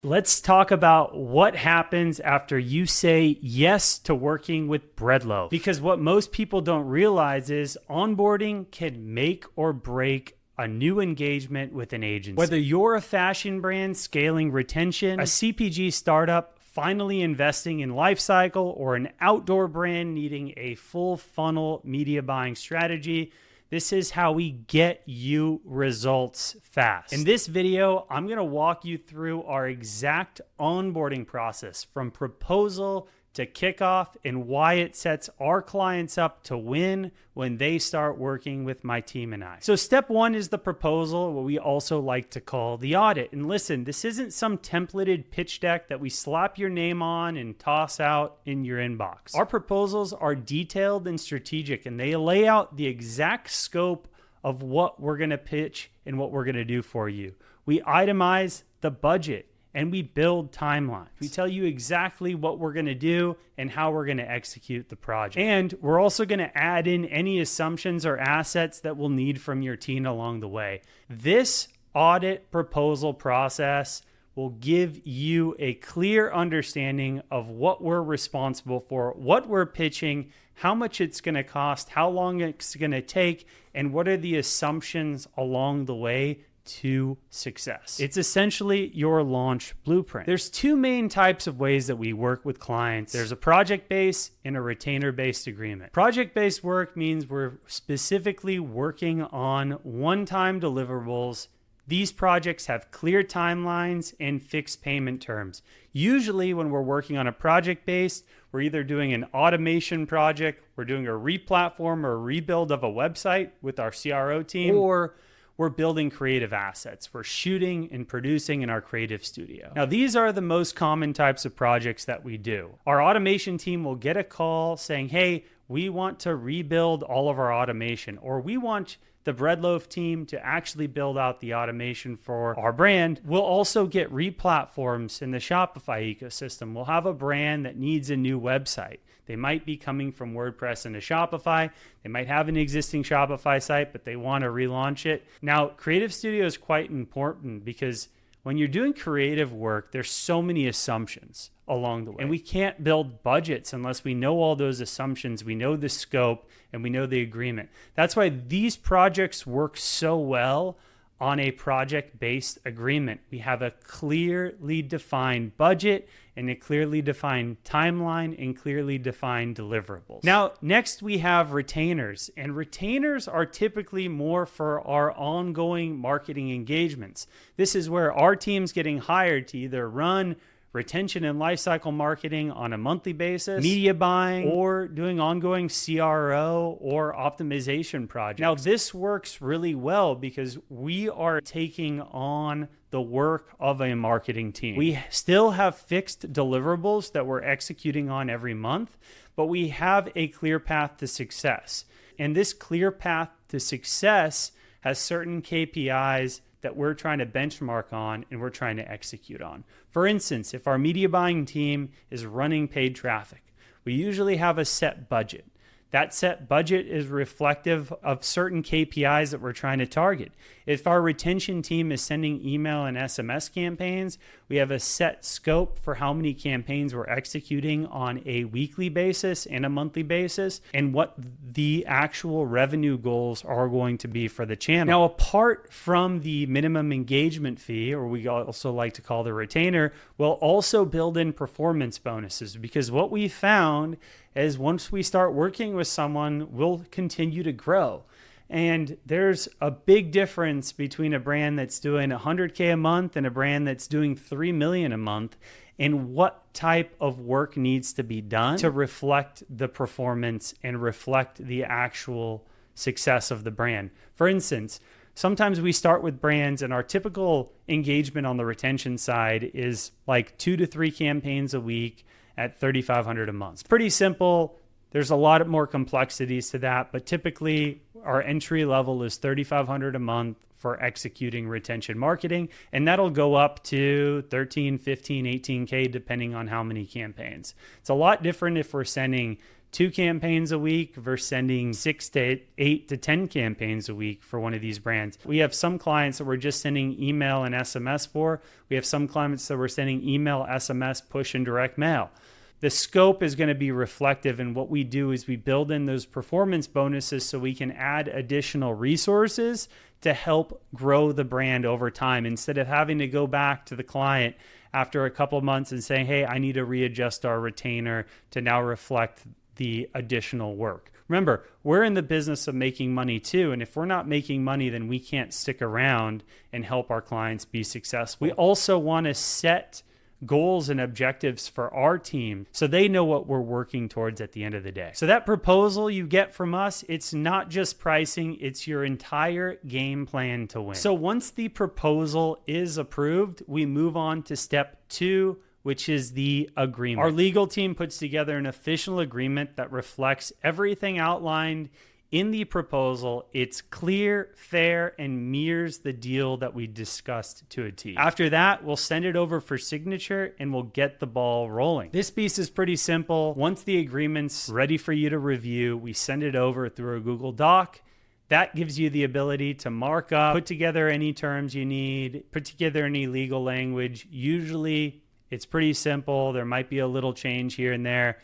Let's talk about what happens after you say yes to working with Bread Loaf. Because what most people don't realize is onboarding can make or break a new engagement with an agency. Whether you're a fashion brand scaling retention, a CPG startup finally investing in lifecycle, or an outdoor brand needing a full funnel media buying strategy, this is how we get you results fast. In this video, I'm gonna walk you through our exact onboarding process from proposal to kickoff and why it sets our clients up to win when they start working with my team and I. So step one is the proposal, what we also like to call the audit. And listen, this isn't some templated pitch deck that we slap your name on and toss out in your inbox. Our proposals are detailed and strategic, and they lay out the exact scope of what we're gonna pitch and what we're gonna do for you. We itemize the budget, and we build timelines. We tell you exactly what we're gonna do and how we're gonna execute the project. And we're also gonna add in any assumptions or assets that we'll need from your team along the way. This audit proposal process will give you a clear understanding of what we're responsible for, what we're pitching, how much it's gonna cost, how long it's gonna take, and what are the assumptions along the way to success. It's essentially your launch blueprint. There's two main types of ways that we work with clients. There's a project-based and a retainer-based agreement. Project-based work means we're specifically working on one-time deliverables. These projects have clear timelines and fixed payment terms. Usually when we're working on a project-based, we're either doing an automation project, we're doing a re-platform or a rebuild of a website with our CRO team, or we're building creative assets. We're shooting and producing in our creative studio. Now, these are the most common types of projects that we do. Our automation team will get a call saying, hey, we want to rebuild all of our automation, or we want the Bread Loaf team to actually build out the automation for our brand. We'll also get re-platforms in the Shopify ecosystem. We'll have a brand that needs a new website. They might be coming from WordPress into Shopify. They might have an existing Shopify site, but they want to relaunch it. Now, Creative Studio is quite important because when you're doing creative work, there's so many assumptions along the way. And we can't build budgets unless we know all those assumptions, we know the scope, and we know the agreement. That's why these projects work so well on a project-based agreement. We have a clearly defined budget and a clearly defined timeline and clearly defined deliverables. Now, next we have retainers, and retainers are typically more for our ongoing marketing engagements. This is where our team's getting hired to either run retention and lifecycle marketing on a monthly basis, media buying, or doing ongoing CRO or optimization projects. Now, this works really well because we are taking on the work of a marketing team. We still have fixed deliverables that we're executing on every month, but we have a clear path to success. And this clear path to success has certain KPIs that we're trying to benchmark on and we're trying to execute on. For instance, if our media buying team is running paid traffic, we usually have a set budget. That set budget is reflective of certain KPIs that we're trying to target. If our retention team is sending email and SMS campaigns, we have a set scope for how many campaigns we're executing on a weekly basis and a monthly basis, and what the actual revenue goals are going to be for the channel. Now, apart from the minimum engagement fee, or we also like to call the retainer, we'll also build in performance bonuses, because what we found is once we start working with someone, we'll continue to grow. And there's a big difference between a brand that's doing 100K a month and a brand that's doing 3 million a month, and what type of work needs to be done to reflect the performance and reflect the actual success of the brand. For instance, sometimes we start with brands and our typical engagement on the retention side is like 2 to 3 campaigns a week at $3,500 a month. It's pretty simple. There's a lot more complexities to that, but typically our entry level is $3,500 a month for executing retention marketing, and that'll go up to 13, 15, 18K depending on how many campaigns. It's a lot different if we're sending 2 campaigns a week versus sending 6 to 8 to 10 campaigns a week for one of these brands. We have some clients that we're just sending email and SMS for. We have some clients that we're sending email, SMS, push, and direct mail. The scope is going to be reflective, and what we do is we build in those performance bonuses so we can add additional resources to help grow the brand over time, instead of having to go back to the client after a couple of months and saying, hey, I need to readjust our retainer to now reflect the additional work. Remember, we're in the business of making money too, and if we're not making money, then we can't stick around and help our clients be successful. We also want to set goals and objectives for our team so they know what we're working towards at the end of the day. So that proposal you get from us, it's not just pricing, it's your entire game plan to win. So once the proposal is approved, we move on to step 2, which is the agreement. Our legal team puts together an official agreement that reflects everything outlined in the proposal. It's clear, fair, and mirrors the deal that we discussed to a T. After that, we'll send it over for signature and we'll get the ball rolling. This piece is pretty simple. Once the agreement's ready for you to review, we send it over through a Google Doc. That gives you the ability to mark up, put together any terms you need, put together any legal language. Usually, it's pretty simple. There might be a little change here and there.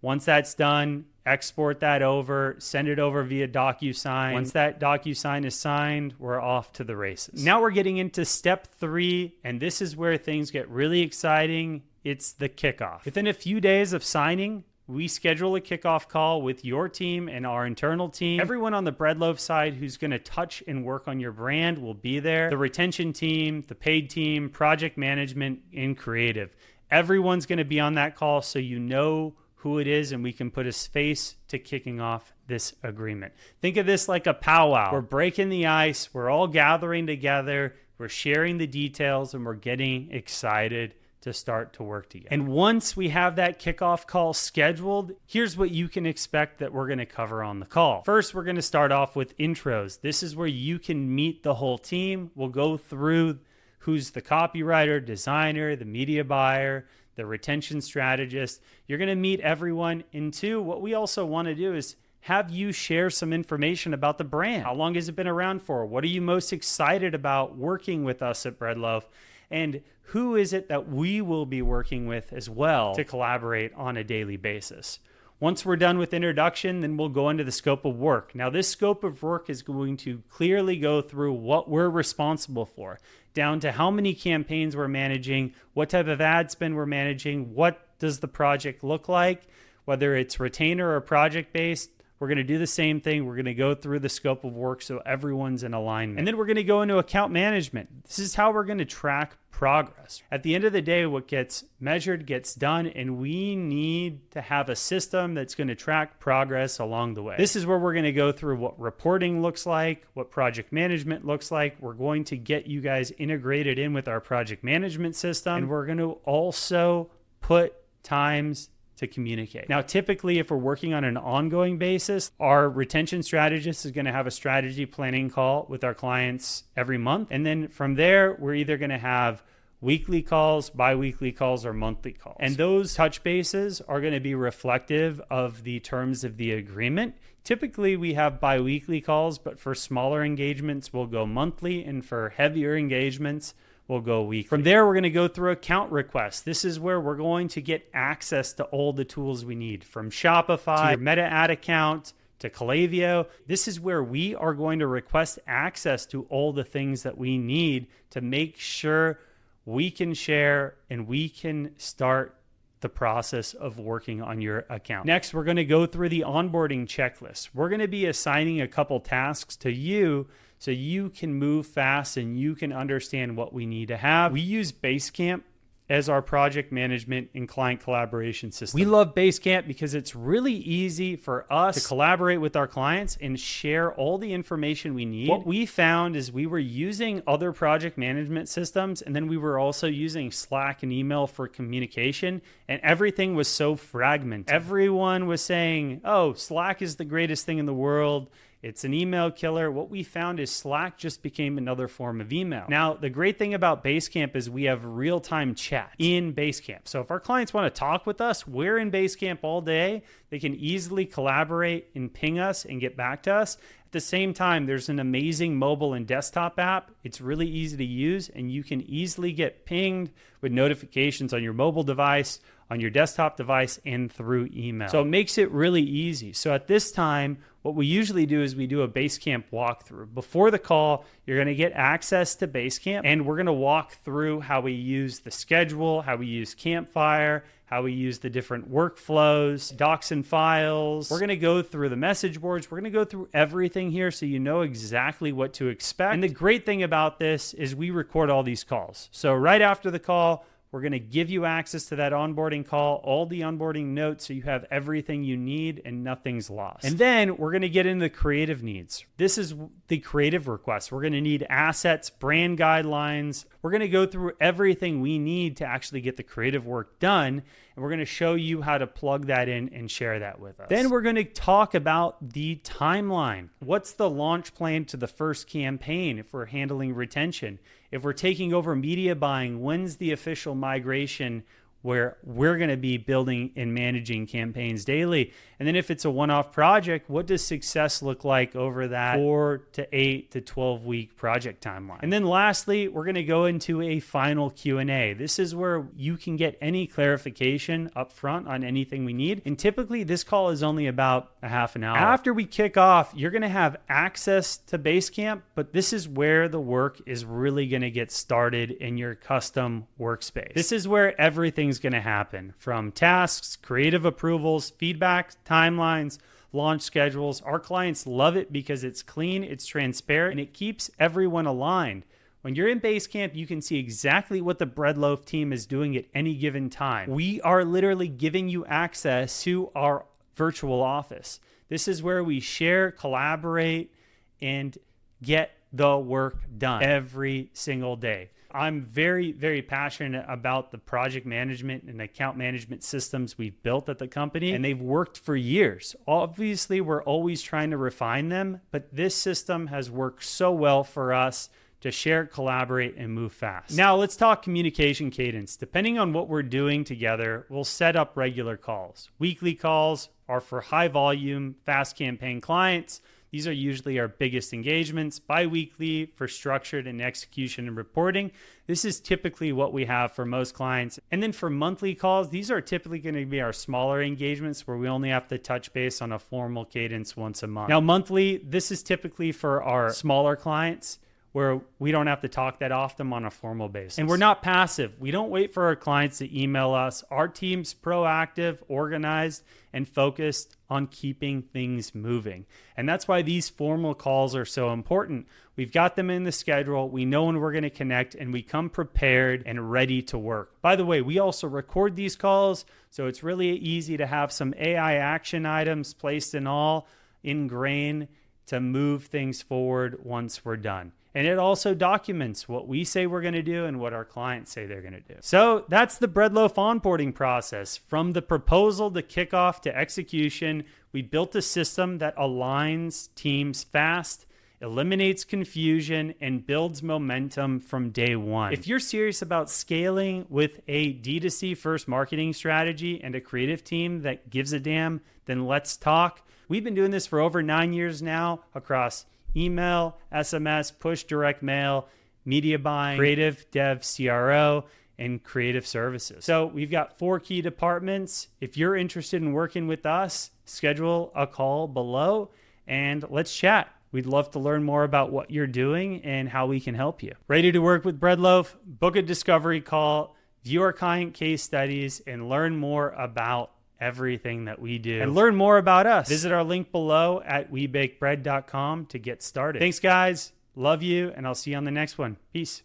Once that's done, export that over, send it over via DocuSign. Once that DocuSign is signed, we're off to the races. Now we're getting into step 3, and this is where things get really exciting. It's the kickoff. Within a few days of signing, we schedule a kickoff call with your team and our internal team. Everyone on the Bread Loaf side who's going to touch and work on your brand will be there. The retention team, the paid team, project management, and creative. Everyone's going to be on that call so you know who it is, and we can put a face to kicking off this agreement. Think of this like a powwow. We're breaking the ice. We're all gathering together. We're sharing the details, and we're getting excited to start to work together. And once we have that kickoff call scheduled, here's what you can expect that we're going to cover on the call. First, we're going to start off with intros. This is where you can meet the whole team. We'll go through who's the copywriter, designer, the media buyer, the retention strategist. You're going to meet everyone. And 2, what we also want to do is have you share some information about the brand. How long has it been around for? What are you most excited about working with us at Bread Loaf? And who is it that we will be working with as well to collaborate on a daily basis? Once we're done with introduction, then we'll go into the scope of work. Now, this scope of work is going to clearly go through what we're responsible for, down to how many campaigns we're managing, what type of ad spend we're managing, what does the project look like, whether it's retainer or project-based. We're going to do the same thing. We're going to go through the scope of work so everyone's in alignment. And then we're going to go into account management. This is how we're going to track progress. At the end of the day, what gets measured gets done, and we need to have a system that's going to track progress along the way. This is where we're going to go through what reporting looks like, what project management looks like. We're going to get you guys integrated in with our project management system, and we're going to also put times to communicate. Now, typically, if we're working on an ongoing basis, our retention strategist is going to have a strategy planning call with our clients every month. And then from there, we're either going to have weekly calls, bi-weekly calls, or monthly calls. And those touch bases are going to be reflective of the terms of the agreement. Typically, we have bi-weekly calls, but for smaller engagements, we'll go monthly. And for heavier engagements, we'll go weekly. From there, we're going to go through account requests. This is where we're going to get access to all the tools we need, from Shopify to your Meta ad account to Klaviyo. This is where we are going to request access to all the things that we need to make sure we can share and we can start the process of working on your account. Next, we're going to go through the onboarding checklist. We're going to be assigning a couple tasks to you so you can move fast and you can understand what we need to have. We use Basecamp as our project management and client collaboration system. We love Basecamp because it's really easy for us to collaborate with our clients and share all the information we need. What we found is we were using other project management systems, and then we were also using Slack and email for communication, and everything was so fragmented. Everyone was saying, oh, Slack is the greatest thing in the world. It's an email killer. What we found is Slack just became another form of email. Now, the great thing about Basecamp is we have real-time chat in Basecamp. So if our clients want to talk with us, we're in Basecamp all day. They can easily collaborate and ping us and get back to us. At the same time, there's an amazing mobile and desktop app. It's really easy to use, and you can easily get pinged with notifications on your mobile device, on your desktop device, and through email. So it makes it really easy. So at this time, what we usually do is we do a Basecamp walkthrough. Before the call, you're going to get access to Basecamp, and we're going to walk through how we use the schedule, how we use Campfire, how we use the different workflows, docs and files. We're going to go through the message boards. We're going to go through everything here so you know exactly what to expect. And the great thing about this is we record all these calls. So right after the call, we're going to give you access to that onboarding call, all the onboarding notes, so you have everything you need and nothing's lost. And then we're going to get into the creative needs. This is the creative requests. We're going to need assets, brand guidelines. We're going to go through everything we need to actually get the creative work done. And we're going to show you how to plug that in and share that with us. Then we're going to talk about the timeline. What's the launch plan to the first campaign if we're handling retention? If we're taking over media buying, when's the official migration where we're going to be building and managing campaigns daily? And then if it's a one-off project, what does success look like over that 4 to 8 to 12 week project timeline? And then lastly, we're going to go into a final Q&A. This is where you can get any clarification up front on anything we need. And typically this call is only about a half an hour. After we kick off, you're going to have access to Basecamp, but this is where the work is really going to get started in your custom workspace. This is where everything's going to happen, from tasks, creative approvals, feedback, timelines, launch schedules. Our clients love it because it's clean, it's transparent, and it keeps everyone aligned. When you're in Basecamp, you can see exactly what the Bread Loaf team is doing at any given time. We are literally giving you access to our virtual office. This is where we share, collaborate, and get the work done every single day. I'm very, very passionate about the project management and account management systems we've built at the company, and they've worked for years. Obviously, we're always trying to refine them, but this system has worked so well for us to share, collaborate, and move fast. Now, let's talk communication cadence. Depending on what we're doing together, we'll set up regular calls. Weekly calls are for high volume, fast campaign clients. These are usually our biggest engagements. Bi-weekly for structured and execution and reporting. This is typically what we have for most clients. And then for monthly calls, these are typically going to be our smaller engagements where we only have to touch base on a formal cadence once a month. Now, monthly, this is typically for our smaller clients where we don't have to talk that often on a formal basis. And we're not passive. We don't wait for our clients to email us. Our team's proactive, organized, and focused on keeping things moving. And that's why these formal calls are so important. We've got them in the schedule. We know when we're going to connect, and we come prepared and ready to work. By the way, we also record these calls, so it's really easy to have some AI action items placed in grain to move things forward once we're done. And it also documents what we say we're going to do and what our clients say they're going to do. So that's the Bread Loaf onboarding process. From the proposal to kickoff to execution, we built a system that aligns teams fast, eliminates confusion, and builds momentum from day one. If you're serious about scaling with a D2C first marketing strategy and a creative team that gives a damn, then let's talk. We've been doing this for over 9 years now across email, SMS, push direct mail, media buying, creative, dev, CRO, and creative services. So we've got 4 key departments. If you're interested in working with us, schedule a call below and let's chat. We'd love to learn more about what you're doing and how we can help you. Ready to work with Bread Loaf? Book a discovery call, view our client case studies, and learn more about everything that we do. And learn more about us. Visit our link below at webakebread.com to get started. Thanks, guys. Love you, and I'll see you on the next one. Peace.